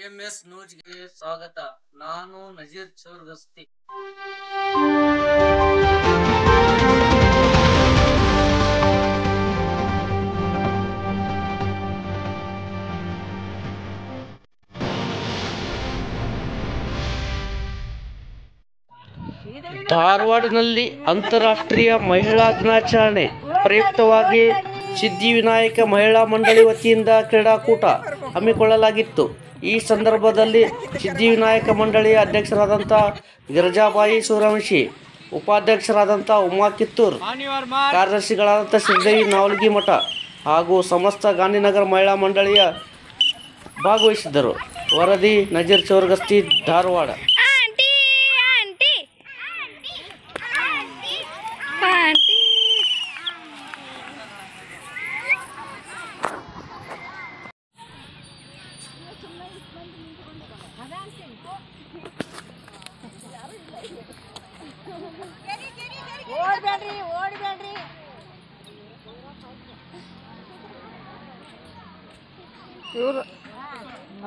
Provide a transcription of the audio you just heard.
AMS ನ್ಯೂಸ್ಗೆ ಸ್ವಾಗತ. ನಾನು ನಜೀರ್ ಚೌರ್ಗಸ್ತಿ. ಧಾರವಾಡನಲ್ಲಿ ಅಂತಾರಾಷ್ಟ್ರೀಯ ಮಹಿಳಾ ದಿನಾಚರಣೆ ಪ್ರಯುಕ್ತವಾಗಿ ಸಿದ್ಧಿವಿನಾಯಕ ಮಹಿಳಾ ಮಂಡಳಿ ವತಿಯಿಂದ ಕ್ರೀಡಾಕೂಟ ಹಮ್ಮಿಕೊಳ್ಳಲಾಗಿತ್ತು. ಈ ಸಂದರ್ಭದಲ್ಲಿ ಸಿದ್ಧಿವಿನಾಯಕ ಮಂಡಳಿಯ ಅಧ್ಯಕ್ಷರಾದಂಥ ಗಿರಿಜಾಬಾಯಿ ಸೂರ್ಯವಂಶಿ, ಉಪಾಧ್ಯಕ್ಷರಾದಂಥ ಉಮಾ ಕಿತ್ತೂರ್, ಕಾರ್ಯದರ್ಶಿಗಳಾದಂಥ ಶ್ರೀದೇವಿ ನಾವಲಗಿಮಠ ಹಾಗೂ ಸಮಸ್ತ ಗಾಂಧಿನಗರ ಮಹಿಳಾ ಮಂಡಳಿಯ ಭಾಗವಹಿಸಿದ್ದರು. ವರದಿ ನಜೀರ್ ಚೌರ್ಗಸ್ತಿ, ಧಾರವಾಡ. ಓಡ್ಬೇಡ್ರಿ